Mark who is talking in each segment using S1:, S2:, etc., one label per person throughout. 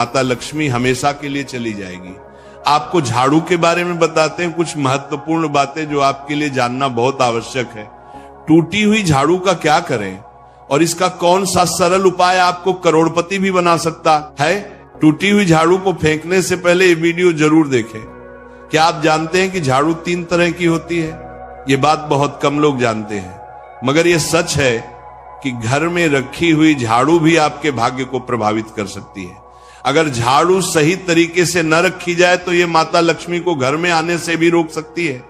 S1: माता लक्ष्मी हमेशा के लिए चली जाएगी। आपको झाड़ू के बारे में बताते हैं कुछ महत्वपूर्ण बातें जो आपके लिए जानना बहुत आवश्यक है। टूटी हुई झाड़ू का क्या करें और इसका कौन सा सरल उपाय आपको करोड़पति भी बना सकता है। टूटी हुई झाड़ू को फेंकने से पहले ये वीडियो जरूर देखें। क्या आप जानते हैं कि झाड़ू 3 तरह की होती है? ये बात बहुत कम लोग जानते हैं, मगर ये सच है कि घर में रखी हुई झाड़ू भी आपके भाग्य को प्रभावित कर सकती है। अगर झाड़ू सही तरीके से न रखी जाए तो ये माता लक्ष्मी को घर में आने से भी रोक सकती है।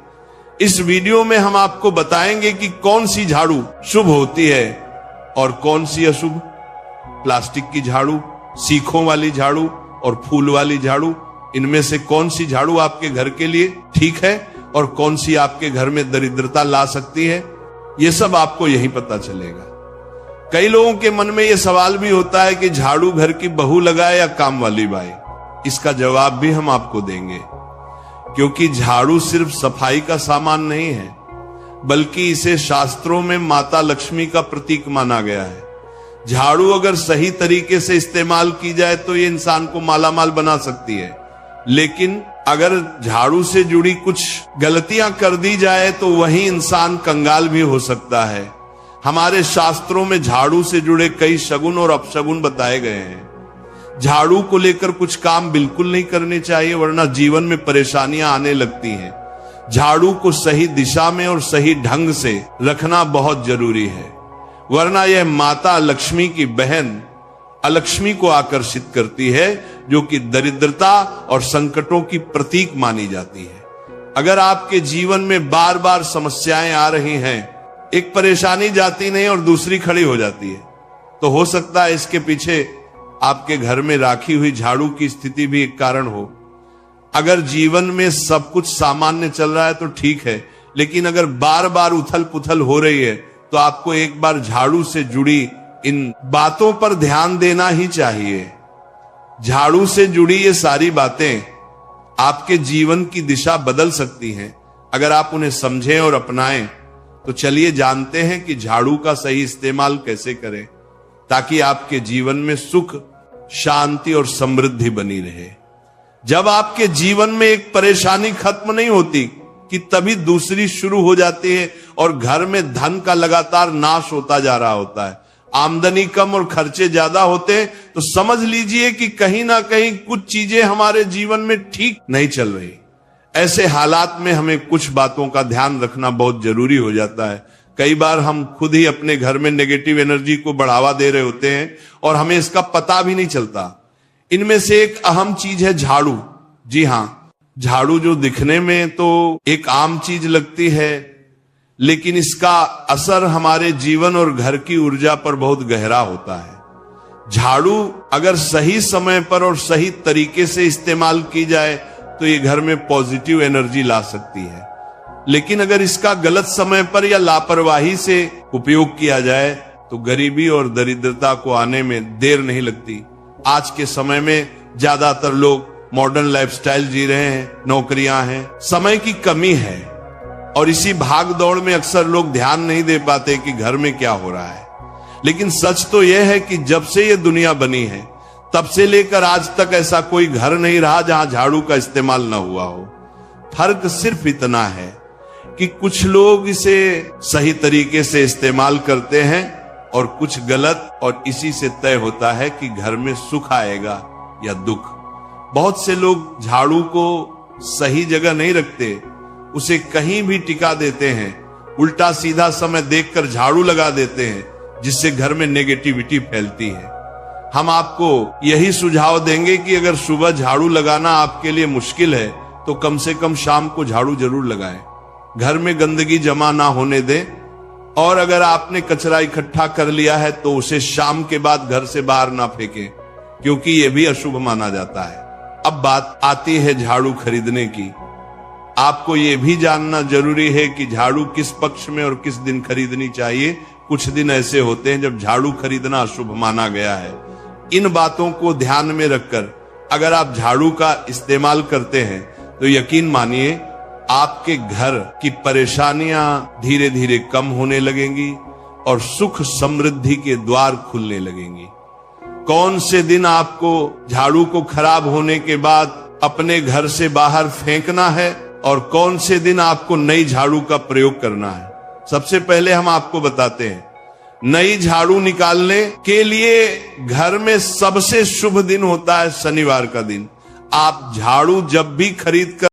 S1: इस वीडियो में हम आपको बताएंगे कि कौन सी झाड़ू शुभ होती है और कौन सी अशुभ। प्लास्टिक की झाड़ू, सीखों वाली झाड़ू और फूल वाली झाड़ू, इनमें से कौन सी झाड़ू आपके घर के लिए ठीक है और कौन सी आपके घर में दरिद्रता ला सकती है, ये सब आपको यही पता चलेगा। कई लोगों के मन में यह सवाल भी होता है कि झाड़ू घर की बहू लगाए या काम वाली बाई। इसका जवाब भी हम आपको देंगे, क्योंकि झाड़ू सिर्फ सफाई का सामान नहीं है, बल्कि इसे शास्त्रों में माता लक्ष्मी का प्रतीक माना गया है। झाड़ू अगर सही तरीके से इस्तेमाल की जाए तो ये इंसान को मालामाल बना सकती है, लेकिन अगर झाड़ू से जुड़ी कुछ गलतियां कर दी जाए तो वही इंसान कंगाल भी हो सकता है। हमारे शास्त्रों में झाड़ू से जुड़े कई शगुन और अपशगुन बताए गए हैं। झाड़ू को लेकर कुछ काम बिल्कुल नहीं करने चाहिए, वरना जीवन में परेशानियां आने लगती हैं। झाड़ू को सही दिशा में और सही ढंग से रखना बहुत जरूरी है, वरना यह माता लक्ष्मी की बहन अलक्ष्मी को आकर्षित करती है, जो कि दरिद्रता और संकटों की प्रतीक मानी जाती है। अगर आपके जीवन में बार बार समस्याएं आ रही हैं, एक परेशानी जाती नहीं और दूसरी खड़ी हो जाती है, तो हो सकता है इसके पीछे आपके घर में राखी हुई झाड़ू की स्थिति भी एक कारण हो। अगर जीवन में सब कुछ सामान्य चल रहा है तो ठीक है, लेकिन अगर बार बार उथल पुथल हो रही है तो आपको एक बार झाड़ू से जुड़ी इन बातों पर ध्यान देना ही चाहिए। झाड़ू से जुड़ी ये सारी बातें आपके जीवन की दिशा बदल सकती हैं अगर आप उन्हें समझें और अपनाएं। तो चलिए जानते हैं कि झाड़ू का सही इस्तेमाल कैसे करें, ताकि आपके जीवन में सुख, शांति और समृद्धि बनी रहे। जब आपके जीवन में एक परेशानी खत्म नहीं होती कि तभी दूसरी शुरू हो जाती है और घर में धन का लगातार नाश होता जा रहा होता है। आमदनी कम और खर्चे ज्यादा होते हैं तो समझ लीजिए कि कहीं ना कहीं कुछ चीजें हमारे जीवन में ठीक नहीं चल रही। ऐसे हालात में हमें कुछ बातों का ध्यान रखना बहुत जरूरी हो जाता है। कई बार हम खुद ही अपने घर में नेगेटिव एनर्जी को बढ़ावा दे रहे होते हैं और हमें इसका पता भी नहीं चलता। इनमें से एक अहम चीज है झाड़ू। जी हाँ, झाड़ू जो दिखने में तो एक आम चीज लगती है, लेकिन इसका असर हमारे जीवन और घर की ऊर्जा पर बहुत गहरा होता है। झाड़ू अगर सही समय पर और सही तरीके से इस्तेमाल की जाए तो ये घर में पॉजिटिव एनर्जी ला सकती है, लेकिन अगर इसका गलत समय पर या लापरवाही से उपयोग किया जाए तो गरीबी और दरिद्रता को आने में देर नहीं लगती। आज के समय में ज्यादातर लोग मॉडर्न लाइफस्टाइल जी रहे हैं, नौकरियां हैं, समय की कमी है और इसी भाग दौड़ में अक्सर लोग ध्यान नहीं दे पाते कि घर में क्या हो रहा है। लेकिन सच तो यह है कि जब से ये दुनिया बनी है तब से लेकर आज तक ऐसा कोई घर नहीं रहा जहां झाड़ू का इस्तेमाल न हुआ हो। फर्क सिर्फ इतना है कि कुछ लोग इसे सही तरीके से इस्तेमाल करते हैं और कुछ गलत, और इसी से तय होता है कि घर में सुख आएगा या दुख। बहुत से लोग झाड़ू को सही जगह नहीं रखते, उसे कहीं भी टिका देते हैं, उल्टा सीधा समय देखकर झाड़ू लगा देते हैं, जिससे घर में नेगेटिविटी फैलती है। हम आपको यही सुझाव देंगे कि अगर सुबह झाड़ू लगाना आपके लिए मुश्किल है तो कम से कम शाम को झाड़ू जरूर लगाएं। घर में गंदगी जमा ना होने दें, और अगर आपने कचरा इकट्ठा कर लिया है तो उसे शाम के बाद घर से बाहर ना फेंकें, क्योंकि यह भी अशुभ माना जाता है। अब बात आती है झाड़ू खरीदने की। आपको यह भी जानना जरूरी है कि झाड़ू किस पक्ष में और किस दिन खरीदनी चाहिए। कुछ दिन ऐसे होते हैं जब झाड़ू खरीदना अशुभ माना गया है। इन बातों को ध्यान में रखकर अगर आप झाड़ू का इस्तेमाल करते हैं तो यकीन मानिए आपके घर की परेशानियां धीरे धीरे कम होने लगेंगी और सुख समृद्धि के द्वार खुलने लगेंगी। कौन से दिन आपको झाड़ू को खराब होने के बाद अपने घर से बाहर फेंकना है और कौन से दिन आपको नई झाड़ू का प्रयोग करना है। सबसे पहले हम आपको बताते हैं, नई झाड़ू निकालने के लिए घर में सबसे शुभ दिन होता है शनिवार का दिन। आप झाड़ू जब भी खरीद कर